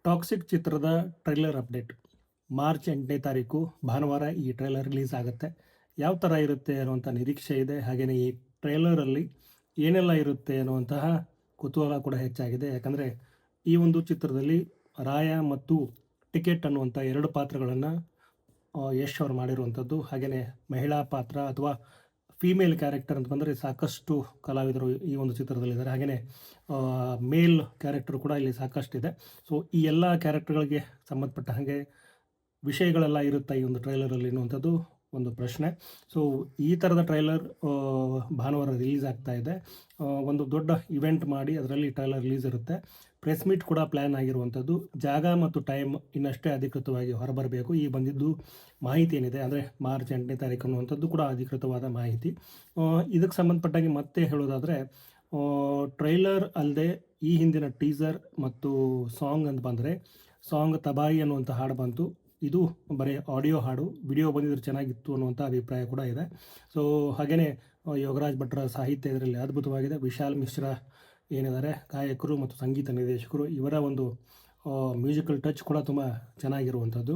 Toxic ಚಿತ್ರದ trailer update. March 8ನೇ ತಾರೀಕು ಭಾನುವಾರ ಈ ಟ್ರೈಲರ್ ರಿಲೀಸ್ ಆಗುತ್ತೆ. ಯಾವ ಥರ ಇರುತ್ತೆ ಅನ್ನುವಂಥ ನಿರೀಕ್ಷೆ ಇದೆ. ಹಾಗೆಯೇ ಈ ಟ್ರೈಲರಲ್ಲಿ ಏನೆಲ್ಲ ಇರುತ್ತೆ ಅನ್ನುವಂತಹ ಕುತೂಹಲ ಕೂಡ ಹೆಚ್ಚಾಗಿದೆ. ಯಾಕಂದರೆ ಈ ಒಂದು ಚಿತ್ರದಲ್ಲಿ ರಾಯ ಮತ್ತು ಟಿಕೆಟ್ ಅನ್ನುವಂಥ 2 ಪಾತ್ರಗಳನ್ನು ಯಶ್ ಅವರು ಮಾಡಿರುವಂಥದ್ದು. ಹಾಗೆಯೇ ಮಹಿಳಾ ಪಾತ್ರ ಅಥವಾ ಫೀಮೇಲ್ ಕ್ಯಾರೆಕ್ಟರ್ ಅಂತ ಬಂದರೆ ಸಾಕಷ್ಟು ಕಲಾವಿದರು ಈ ಒಂದು ಚಿತ್ರದಲ್ಲಿದ್ದಾರೆ. ಹಾಗೆಯೇ ಮೇಲ್ ಕ್ಯಾರೆಕ್ಟರ್ ಕೂಡ ಇಲ್ಲಿ ಸಾಕಷ್ಟಿದೆ. ಸೊ ಈ ಎಲ್ಲ ಕ್ಯಾರೆಕ್ಟರ್ಗಳಿಗೆ ಸಂಬಂಧಪಟ್ಟ ಹಾಗೆ ವಿಷಯಗಳೆಲ್ಲ ಇರುತ್ತಾ ಈ ಒಂದು ಟ್ರೈಲರಲ್ಲಿ ಅನ್ನುವಂಥದ್ದು ಒಂದು ಪ್ರಶ್ನೆ. ಸೊ ಈ ಥರದ ಟ್ರೈಲರ್ ಭಾನುವಾರ ರಿಲೀಸ್ ಆಗ್ತಾ ಇದೆ. ಒಂದು ದೊಡ್ಡ ಇವೆಂಟ್ ಮಾಡಿ ಅದರಲ್ಲಿ ಟ್ರೈಲರ್ ರಿಲೀಸ್ ಇರುತ್ತೆ. ಪ್ರೆಸ್ ಮೀಟ್ ಕೂಡ ಪ್ಲ್ಯಾನ್ ಆಗಿರುವಂಥದ್ದು. ಜಾಗ ಮತ್ತು ಟೈಮ್ ಇನ್ನಷ್ಟೇ ಅಧಿಕೃತವಾಗಿ ಹೊರಬರಬೇಕು. ಈ ಬಂದಿದ್ದು ಮಾಹಿತಿ ಏನಿದೆ ಅಂದರೆ ಮಾರ್ಚ್ 8ನೇ ತಾರೀಕು ಅನ್ನುವಂಥದ್ದು ಕೂಡ ಅಧಿಕೃತವಾದ ಮಾಹಿತಿ. ಇದಕ್ಕೆ ಸಂಬಂಧಪಟ್ಟಾಗಿ ಮತ್ತೆ ಹೇಳೋದಾದರೆ ಟ್ರೈಲರ್ ಅಲ್ಲದೆ ಈ ಹಿಂದಿನ ಟೀಸರ್ ಮತ್ತು ಸಾಂಗ್ ಅಂತ ಬಂದರೆ ಸಾಂಗ್ ತಬಾಯಿ ಅನ್ನುವಂಥ ಹಾಡು ಬಂತು. ಇದು ಬರೀ ಆಡಿಯೋ ಹಾಡು. ವಿಡಿಯೋ ಬಂದಿದ್ರೆ ಚೆನ್ನಾಗಿತ್ತು ಅನ್ನುವಂಥ ಅಭಿಪ್ರಾಯ ಕೂಡ ಇದೆ. ಸೊ ಹಾಗೆಯೇ ಯೋಗರಾಜ್ ಭಟ್ರ ಸಾಹಿತ್ಯ ಇದರಲ್ಲಿ ಅದ್ಭುತವಾಗಿದೆ. ವಿಶಾಲ್ ಮಿಶ್ರಾ ಏನಿದ್ದಾರೆ ಗಾಯಕರು ಮತ್ತು ಸಂಗೀತ ನಿರ್ದೇಶಕರು, ಇವರ ಒಂದು ಮ್ಯೂಸಿಕಲ್ ಟಚ್ ಕೂಡ ತುಂಬ ಚೆನ್ನಾಗಿರುವಂಥದ್ದು.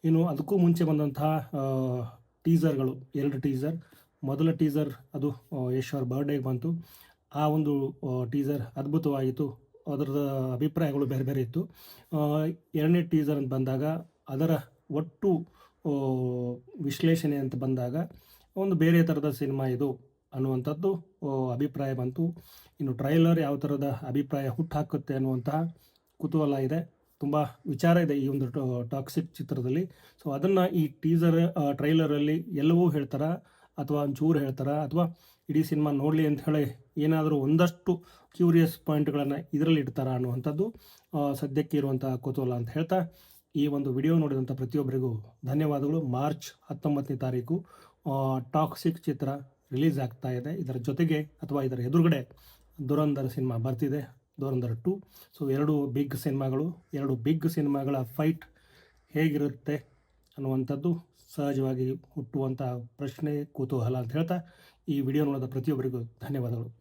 ಇನ್ನು ಅದಕ್ಕೂ ಮುಂಚೆ ಬಂದಂತಹ ಟೀಸರ್ಗಳು 2 ಟೀಸರ್. ಮೊದಲ ಟೀಸರ್ ಅದು ಯಶ್ ಅವ್ರ ಬರ್ಡೇಗೆ ಬಂತು. ಆ ಒಂದು ಟೀಸರ್ ಅದ್ಭುತವಾಗಿತ್ತು. ಅದರ ಅಭಿಪ್ರಾಯಗಳು ಬೇರೆ ಬೇರೆ ಇತ್ತು. 2ನೇ ಟೀಸರ್ ಅಂತ ಬಂದಾಗ ಅದರ ಒಟ್ಟು ವಿಶ್ಲೇಷಣೆ ಅಂತ ಬಂದಾಗ ಒಂದು ಬೇರೆ ಥರದ ಸಿನಿಮಾ ಇದು ಅನ್ನುವಂಥದ್ದು ಅಭಿಪ್ರಾಯ ಬಂತು. ಇನ್ನು ಟ್ರೈಲರ್ ಯಾವ ಥರದ ಅಭಿಪ್ರಾಯ ಹುಟ್ಟುಹಾಕುತ್ತೆ ಅನ್ನುವಂತಹ ಕುತೂಹಲ ಇದೆ. ತುಂಬ ವಿಚಾರ ಇದೆ ಈ ಒಂದು ಟಾಕ್ಸಿಕ್ ಚಿತ್ರದಲ್ಲಿ. ಸೊ ಅದನ್ನು ಈ ಟ್ರೈಲರಲ್ಲಿ ಎಲ್ಲವೂ ಹೇಳ್ತಾರಾ ಅಥವಾ ಒಂಚೂರು ಹೇಳ್ತಾರಾ ಅಥವಾ ಇಡೀ ಸಿನಿಮಾ ನೋಡಲಿ ಅಂತ ಹೇಳಿ ಏನಾದರೂ ಒಂದಷ್ಟು ಕ್ಯೂರಿಯಸ್ ಪಾಯಿಂಟ್ಗಳನ್ನು ಇದರಲ್ಲಿ ಇಡ್ತಾರಾ ಅನ್ನುವಂಥದ್ದು ಸದ್ಯಕ್ಕೆ ಇರುವಂಥ ಕುತೂಹಲ ಅಂತ ಹೇಳ್ತಾ ಈ ಒಂದು ವಿಡಿಯೋ ನೋಡಿದಂಥ ಪ್ರತಿಯೊಬ್ಬರಿಗೂ ಧನ್ಯವಾದಗಳು. ಮಾರ್ಚ್ 19ನೇ ತಾರೀಕು ಟಾಕ್ಸಿಕ್ ಚಿತ್ರ ರಿಲೀಸ್ ಆಗ್ತಾ ಇದೆ. ಇದರ ಜೊತೆಗೆ ಅಥವಾ ಇದರ ಎದುರುಗಡೆ ದುರಂಧರ್ ಸಿನಿಮಾ ಬರ್ತಿದೆ, ದುರಂಧರ್ 2. ಸೊ 2 ಬಿಗ್ ಸಿನಿಮಾಗಳ ಫೈಟ್ ಹೇಗಿರುತ್ತೆ ಅನ್ನುವಂಥದ್ದು ಸಹಜವಾಗಿ ಹುಟ್ಟುವಂಥ ಪ್ರಶ್ನೆ, ಕುತೂಹಲ ಅಂತ ಹೇಳ್ತಾ ಈ ವಿಡಿಯೋ ನೋಡಿದ ಪ್ರತಿಯೊಬ್ಬರಿಗೂ ಧನ್ಯವಾದಗಳು.